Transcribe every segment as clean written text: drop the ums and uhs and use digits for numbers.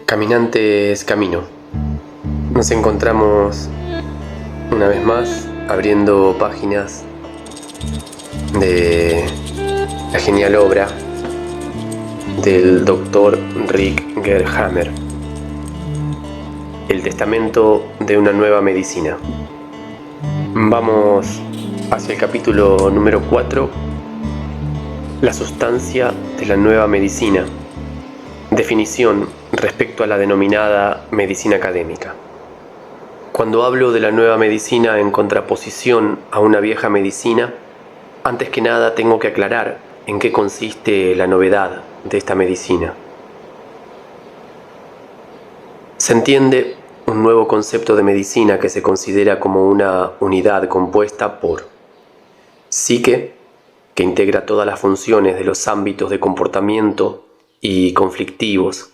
Caminantes camino. Nos encontramos una vez más abriendo páginas de la genial obra del Dr. Rick Gerhammer, El testamento de una nueva medicina. Vamos hacia el capítulo número 4, la sustancia de la nueva medicina. Definición respecto a la denominada medicina académica. Cuando hablo de la nueva medicina en contraposición a una vieja medicina, antes que nada tengo que aclarar en qué consiste la novedad de esta medicina. Se entiende un nuevo concepto de medicina que se considera como una unidad compuesta por psique, que integra todas las funciones de los ámbitos de comportamiento y conflictivos,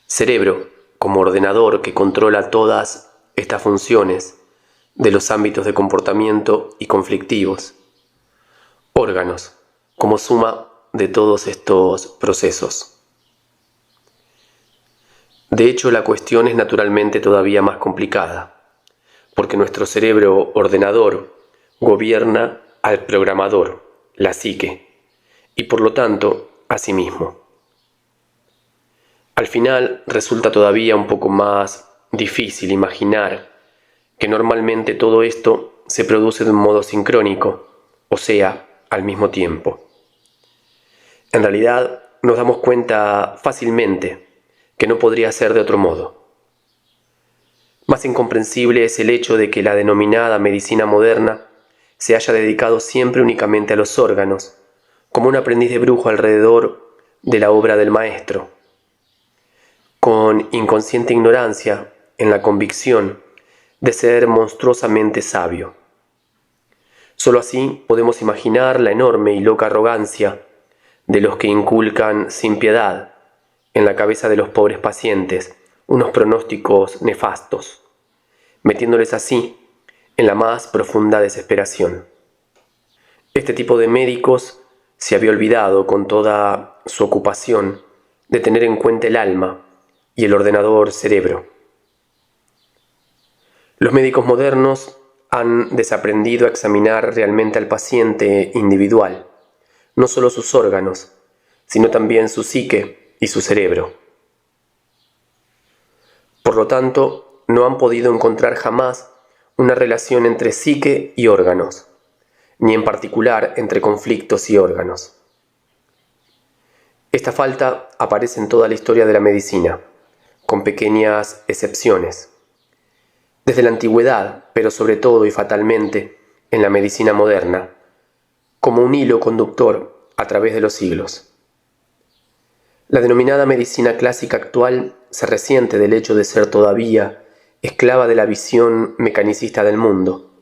cerebro, como ordenador que controla todas estas funciones de los ámbitos de comportamiento y conflictivos, órganos, como suma de todos estos procesos. De hecho, la cuestión es naturalmente todavía más complicada, porque nuestro cerebro ordenador gobierna al programador, la psique, y por lo tanto, a sí mismo. Al final resulta todavía un poco más difícil imaginar que normalmente todo esto se produce de un modo sincrónico, o sea, al mismo tiempo. En realidad nos damos cuenta fácilmente que no podría ser de otro modo. Más incomprensible es el hecho de que la denominada medicina moderna se haya dedicado siempre únicamente a los órganos, como un aprendiz de brujo alrededor de la obra del maestro, con inconsciente ignorancia en la convicción de ser monstruosamente sabio. Solo así podemos imaginar la enorme y loca arrogancia de los que inculcan sin piedad en la cabeza de los pobres pacientes unos pronósticos nefastos, metiéndoles así en la más profunda desesperación. Este tipo de médicos se había olvidado con toda su ocupación de tener en cuenta el alma y el ordenador cerebro. Los médicos modernos han desaprendido a examinar realmente al paciente individual, no solo sus órganos, sino también su psique y su cerebro. Por lo tanto, no han podido encontrar jamás una relación entre psique y órganos, ni en particular entre conflictos y órganos. Esta falta aparece en toda la historia de la medicina, con pequeñas excepciones. Desde la antigüedad, pero sobre todo y fatalmente en la medicina moderna, como un hilo conductor a través de los siglos. La denominada medicina clásica actual se resiente del hecho de ser todavía esclava de la visión mecanicista del mundo,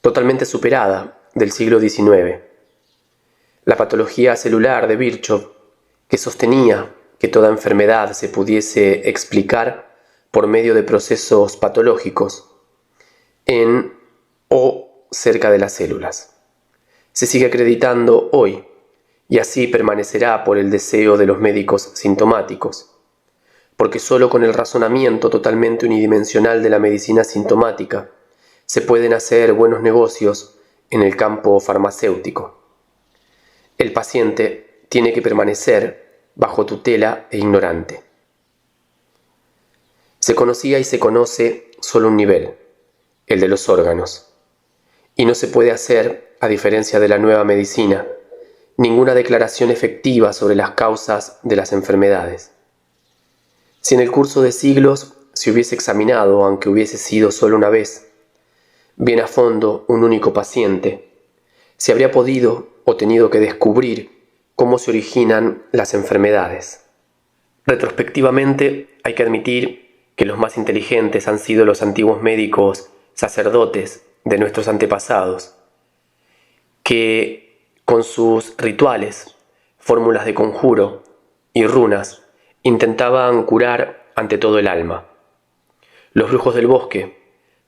totalmente superada del siglo XIX. La patología celular de Virchow, que sostenía que toda enfermedad se pudiese explicar por medio de procesos patológicos en o cerca de las células, se sigue acreditando hoy y así permanecerá por el deseo de los médicos sintomáticos, porque solo con el razonamiento totalmente unidimensional de la medicina sintomática se pueden hacer buenos negocios en el campo farmacéutico. El paciente tiene que permanecer bajo tutela e ignorante. Se conocía y se conoce solo un nivel, el de los órganos, y no se puede hacer, a diferencia de la nueva medicina, ninguna declaración efectiva sobre las causas de las enfermedades. Si en el curso de siglos se hubiese examinado, aunque hubiese sido solo una vez, bien a fondo un único paciente, se habría podido o tenido que descubrir cómo se originan las enfermedades. Retrospectivamente, hay que admitir que los más inteligentes han sido los antiguos médicos sacerdotes de nuestros antepasados, que con sus rituales, fórmulas de conjuro y runas intentaban curar ante todo el alma. Los brujos del bosque,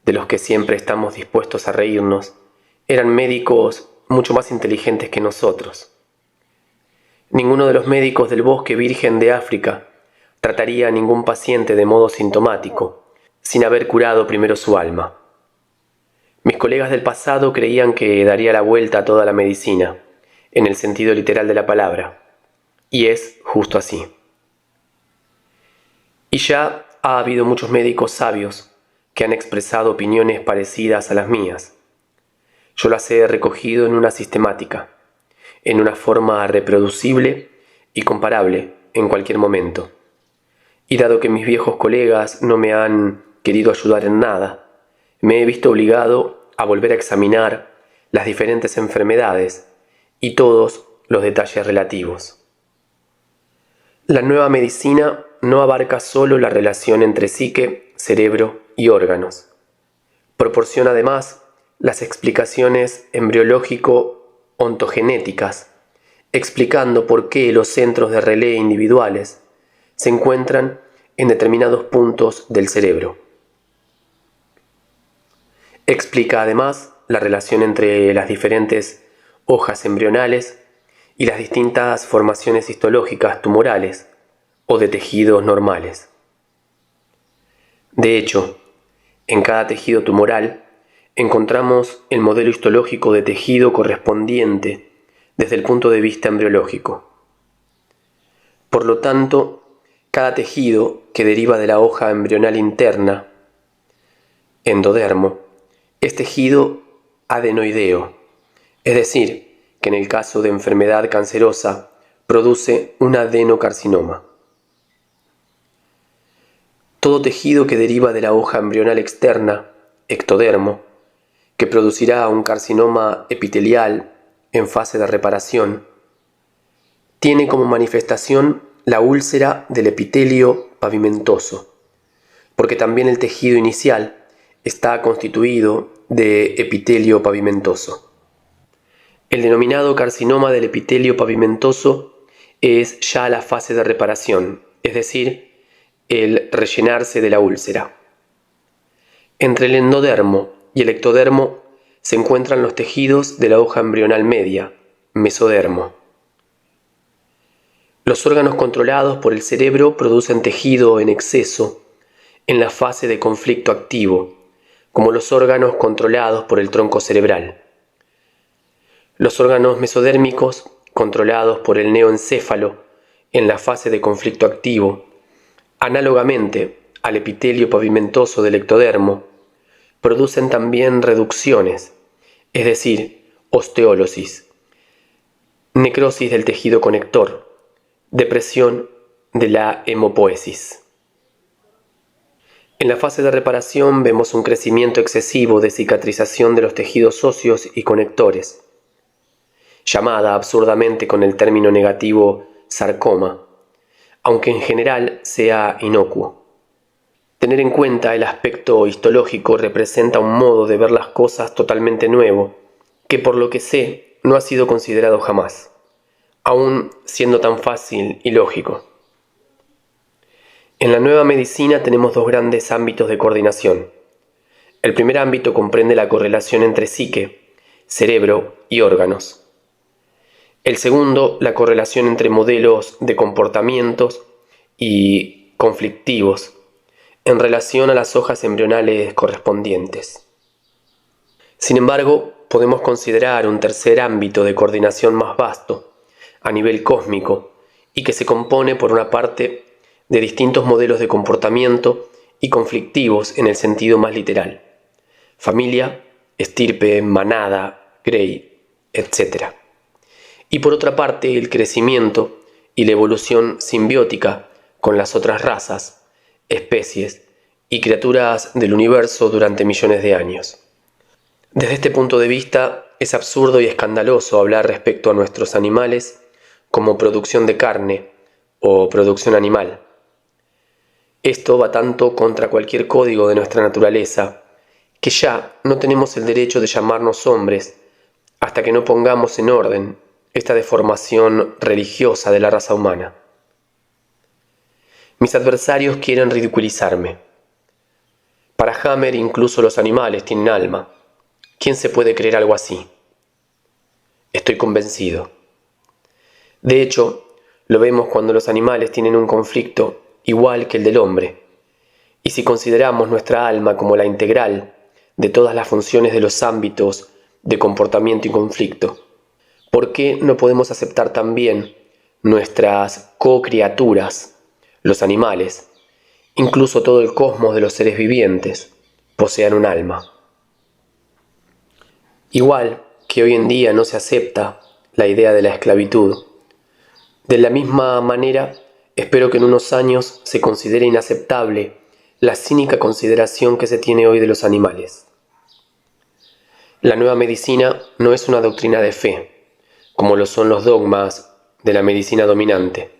de los que siempre estamos dispuestos a reírnos, eran médicos mucho más inteligentes que nosotros. Ninguno de los médicos del bosque virgen de África trataría a ningún paciente de modo sintomático, sin haber curado primero su alma. Mis colegas del pasado creían que daría la vuelta a toda la medicina, en el sentido literal de la palabra, y es justo así. Y ya ha habido muchos médicos sabios que han expresado opiniones parecidas a las mías. Yo las he recogido en una sistemática, en una forma reproducible y comparable en cualquier momento. Y dado que mis viejos colegas no me han querido ayudar en nada, me he visto obligado a volver a examinar las diferentes enfermedades y todos los detalles relativos. La nueva medicina no abarca solo la relación entre psique, cerebro y órganos. Proporciona además las explicaciones embriológico-ontogenéticas, explicando por qué los centros de relé individuales se encuentran en determinados puntos del cerebro. Explica además la relación entre las diferentes hojas embrionales y las distintas formaciones histológicas tumorales o de tejidos normales. De hecho, en cada tejido tumoral encontramos el modelo histológico de tejido correspondiente desde el punto de vista embriológico. Por lo tanto, cada tejido que deriva de la hoja embrional interna, endodermo, es tejido adenoideo, es decir, que en el caso de enfermedad cancerosa produce un adenocarcinoma. Todo tejido que deriva de la hoja embrional externa, ectodermo, que producirá un carcinoma epitelial en fase de reparación, tiene como manifestación la úlcera del epitelio pavimentoso, porque también el tejido inicial está constituido de epitelio pavimentoso. El denominado carcinoma del epitelio pavimentoso es ya la fase de reparación, es decir, el rellenarse de la úlcera. Entre el endodermo y el ectodermo se encuentran los tejidos de la hoja embrional media, mesodermo. Los órganos controlados por el cerebro producen tejido en exceso en la fase de conflicto activo, como los órganos controlados por el tronco cerebral. Los órganos mesodérmicos, controlados por el neoencéfalo en la fase de conflicto activo, análogamente al epitelio pavimentoso del ectodermo, producen también reducciones, es decir, osteólisis, necrosis del tejido conector, depresión de la hemopoiesis. En la fase de reparación vemos un crecimiento excesivo de cicatrización de los tejidos óseos y conectores, llamada absurdamente con el término negativo sarcoma, aunque en general sea inocuo. Tener en cuenta el aspecto histológico representa un modo de ver las cosas totalmente nuevo, que por lo que sé no ha sido considerado jamás, aun siendo tan fácil y lógico. En la nueva medicina tenemos dos grandes ámbitos de coordinación. El primer ámbito comprende la correlación entre psique, cerebro y órganos. El segundo, la correlación entre modelos de comportamientos y conflictivos en relación a las hojas embrionales correspondientes. Sin embargo, podemos considerar un tercer ámbito de coordinación más vasto, a nivel cósmico, y que se compone por una parte de distintos modelos de comportamiento y conflictivos en el sentido más literal: familia, estirpe, manada, grey, etc. Y por otra parte el crecimiento y la evolución simbiótica con las otras razas, especies y criaturas del universo durante millones de años. Desde este punto de vista es absurdo y escandaloso hablar respecto a nuestros animales como producción de carne o producción animal. Esto va tanto contra cualquier código de nuestra naturaleza, que ya no tenemos el derecho de llamarnos hombres hasta que no pongamos en orden esta deformación religiosa de la raza humana. Mis adversarios quieren ridiculizarme. Para Hammer incluso los animales tienen alma. ¿Quién se puede creer algo así? Estoy convencido. De hecho, lo vemos cuando los animales tienen un conflicto igual que el del hombre. Y si consideramos nuestra alma como la integral de todas las funciones de los ámbitos de comportamiento y conflicto, ¿por qué no podemos aceptar también nuestras co-criaturas, los animales, incluso todo el cosmos de los seres vivientes, posean un alma? Igual que hoy en día no se acepta la idea de la esclavitud, de la misma manera espero que en unos años se considere inaceptable la cínica consideración que se tiene hoy de los animales. La nueva medicina no es una doctrina de fe, como lo son los dogmas de la medicina dominante,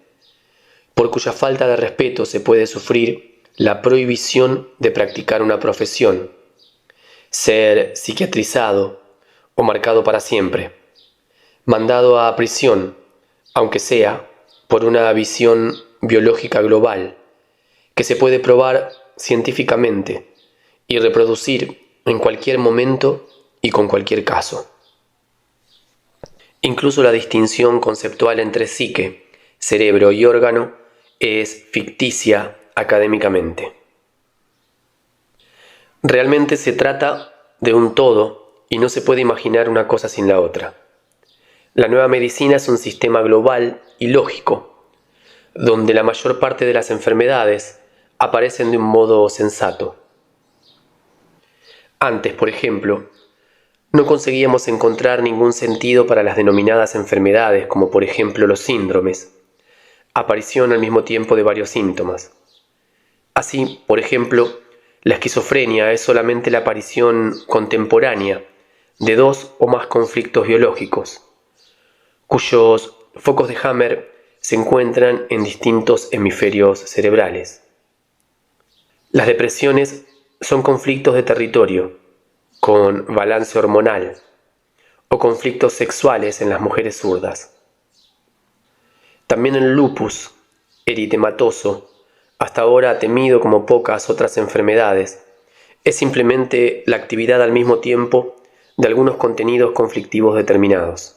por cuya falta de respeto se puede sufrir la prohibición de practicar una profesión, ser psiquiatrizado o marcado para siempre, mandado a prisión, aunque sea por una visión biológica global, que se puede probar científicamente y reproducir en cualquier momento y con cualquier caso. Incluso la distinción conceptual entre psique, cerebro y órgano es ficticia académicamente. Realmente se trata de un todo y no se puede imaginar una cosa sin la otra. La nueva medicina es un sistema global y lógico, donde la mayor parte de las enfermedades aparecen de un modo sensato. Antes, por ejemplo, no conseguíamos encontrar ningún sentido para las denominadas enfermedades, como por ejemplo los síndromes, aparición al mismo tiempo de varios síntomas. Así, por ejemplo, la esquizofrenia es solamente la aparición contemporánea de dos o más conflictos biológicos, cuyos focos de Hammer se encuentran en distintos hemisferios cerebrales. Las depresiones son conflictos de territorio, con balance hormonal, o conflictos sexuales en las mujeres zurdas. También el lupus eritematoso, hasta ahora temido como pocas otras enfermedades, es simplemente la actividad al mismo tiempo de algunos contenidos conflictivos determinados.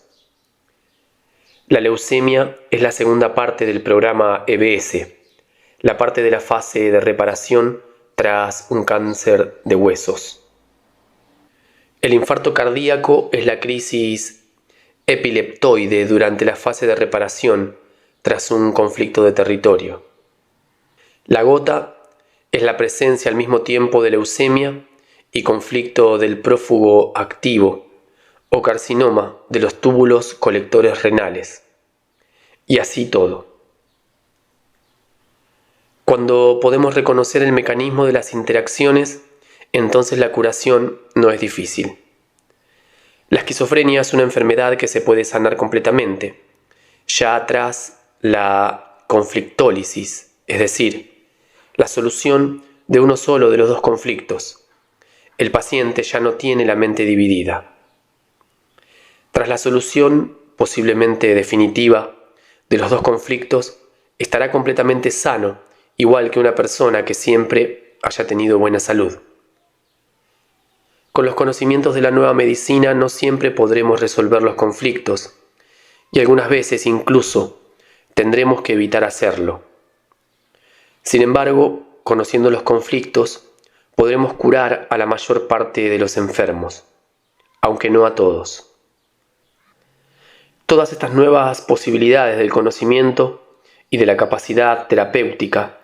La leucemia es la segunda parte del programa EBS, la parte de la fase de reparación tras un cáncer de huesos. El infarto cardíaco es la crisis epileptoide durante la fase de reparación tras un conflicto de territorio. La gota es la presencia al mismo tiempo de leucemia y conflicto del prófugo activo o carcinoma de los túbulos colectores renales. Y así todo. Cuando podemos reconocer el mecanismo de las interacciones, entonces la curación no es difícil. La esquizofrenia es una enfermedad que se puede sanar completamente, ya tras la conflictólisis, es decir, la solución de uno solo de los dos conflictos. El paciente ya no tiene la mente dividida. Tras la solución, posiblemente definitiva, de los dos conflictos, estará completamente sano, igual que una persona que siempre haya tenido buena salud. Con los conocimientos de la nueva medicina no siempre podremos resolver los conflictos, y algunas veces incluso tendremos que evitar hacerlo. Sin embargo, conociendo los conflictos, podremos curar a la mayor parte de los enfermos, aunque no a todos. Todas estas nuevas posibilidades del conocimiento y de la capacidad terapéutica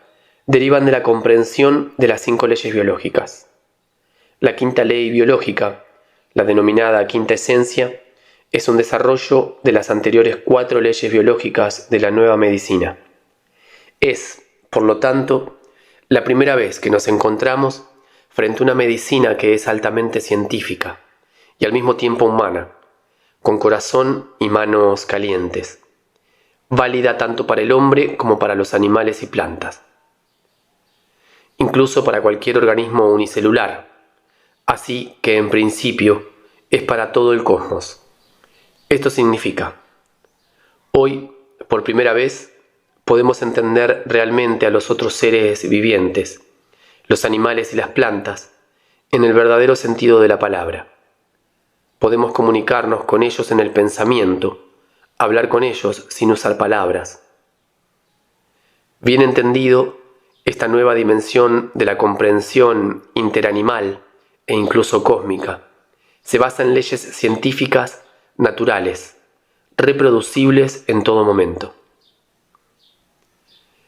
derivan de la comprensión de las 5 leyes biológicas. La quinta ley biológica, la denominada quinta esencia, es un desarrollo de las anteriores 4 leyes biológicas de la nueva medicina. Es, por lo tanto, la primera vez que nos encontramos frente a una medicina que es altamente científica y al mismo tiempo humana, con corazón y manos calientes, válida tanto para el hombre como para los animales y plantas, incluso para cualquier organismo unicelular, así que en principio es para todo el cosmos. Esto significa, hoy, por primera vez, podemos entender realmente a los otros seres vivientes, los animales y las plantas, en el verdadero sentido de la palabra. Podemos comunicarnos con ellos en el pensamiento, hablar con ellos sin usar palabras. Bien entendido, esta nueva dimensión de la comprensión interanimal e incluso cósmica se basa en leyes científicas naturales, reproducibles en todo momento.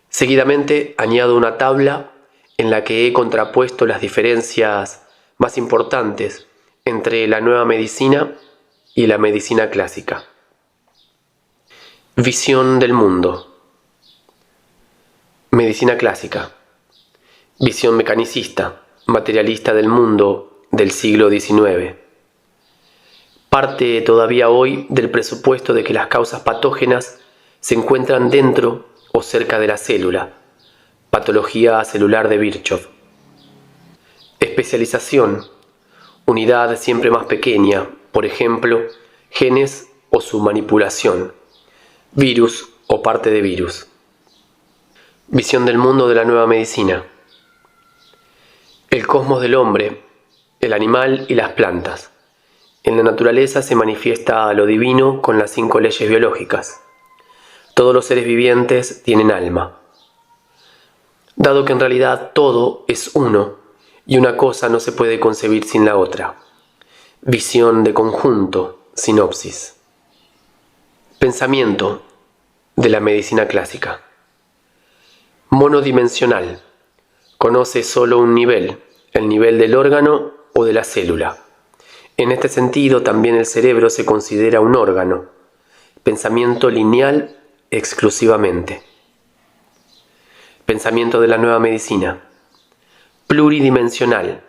Seguidamente añado una tabla en la que he contrapuesto las diferencias más importantes entre la nueva medicina y la medicina clásica. Visión del mundo. Medicina clásica. Visión mecanicista, materialista del mundo del siglo XIX. Parte todavía hoy del presupuesto de que las causas patógenas se encuentran dentro o cerca de la célula, patología celular de Virchow. Especialización, unidad siempre más pequeña, por ejemplo, genes o su manipulación, virus o parte de virus. Visión del mundo de la nueva medicina. El cosmos del hombre, el animal y las plantas. En la naturaleza se manifiesta lo divino con las 5 leyes biológicas. Todos los seres vivientes tienen alma. Dado que en realidad todo es uno y una cosa no se puede concebir sin la otra. Visión de conjunto, sinopsis. Pensamiento de la medicina clásica. Monodimensional. Conoce solo un nivel, el nivel del órgano o de la célula. En este sentido, también el cerebro se considera un órgano. Pensamiento lineal exclusivamente. Pensamiento de la nueva medicina. Pluridimensional.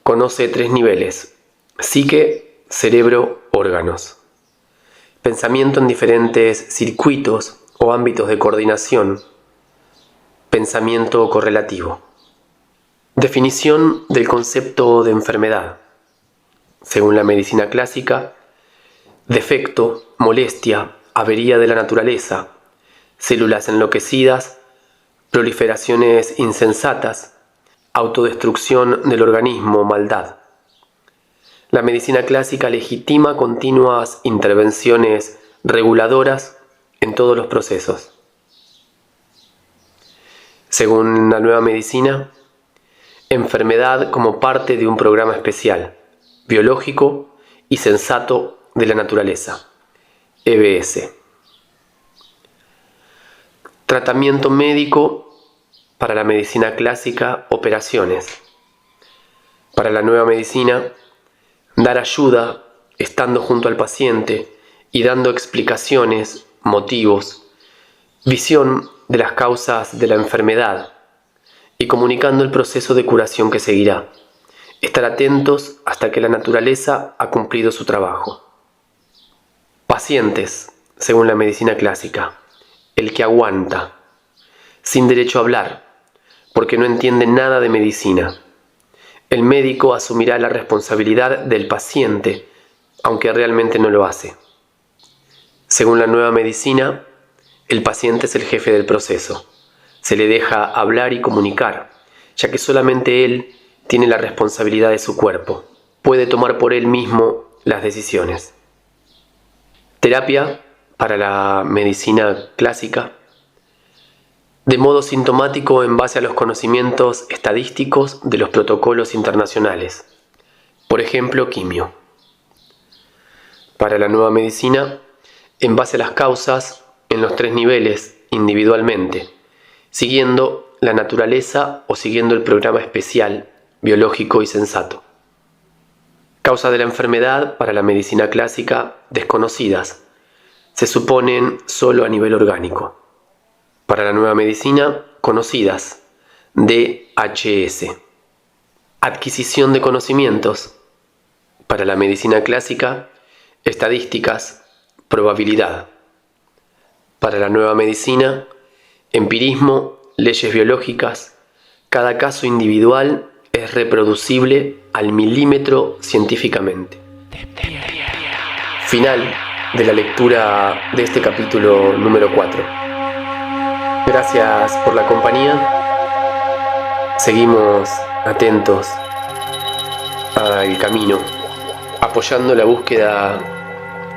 Conoce 3 niveles: psique, cerebro, órganos. Pensamiento en diferentes circuitos o ámbitos de coordinación. Pensamiento correlativo. Definición del concepto de enfermedad. Según la medicina clásica, defecto, molestia, avería de la naturaleza, células enloquecidas, proliferaciones insensatas, autodestrucción del organismo, maldad. La medicina clásica legitima continuas intervenciones reguladoras en todos los procesos. Según la nueva medicina, enfermedad como parte de un programa especial, biológico y sensato de la naturaleza, EBS. Tratamiento médico para la medicina clásica, operaciones. Para la nueva medicina, dar ayuda estando junto al paciente y dando explicaciones, motivos, visión de las causas de la enfermedad y comunicando el proceso de curación que seguirá. Estar atentos hasta que la naturaleza ha cumplido su trabajo. Pacientes, según la medicina clásica, el que aguanta, sin derecho a hablar, porque no entiende nada de medicina. El médico asumirá la responsabilidad del paciente, aunque realmente no lo hace. Según la nueva medicina, el paciente es el jefe del proceso. Se le deja hablar y comunicar, ya que solamente él tiene la responsabilidad de su cuerpo. Puede tomar por él mismo las decisiones. Terapia para la medicina clásica. De modo sintomático en base a los conocimientos estadísticos de los protocolos internacionales. Por ejemplo, quimio. Para la nueva medicina, en base a las causas en los 3 niveles individualmente, siguiendo la naturaleza o siguiendo el programa especial, biológico y sensato. Causas de la enfermedad para la medicina clásica desconocidas, se suponen solo a nivel orgánico. Para la nueva medicina, conocidas, DHS. Adquisición de conocimientos. Para la medicina clásica, estadísticas, probabilidad. Para la nueva medicina, empirismo, leyes biológicas. Cada caso individual es reproducible al milímetro científicamente. Final de la lectura de este capítulo número 4. Gracias por la compañía. Seguimos atentos al camino a apoyando la búsqueda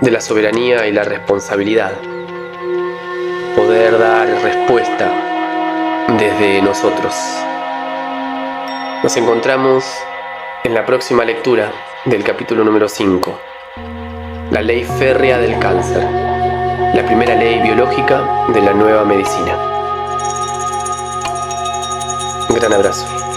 de la soberanía y la responsabilidad, poder dar respuesta desde nosotros. Nos encontramos en la próxima lectura del capítulo número 5, la ley férrea del cáncer, la primera ley biológica de la nueva medicina. Un gran abrazo.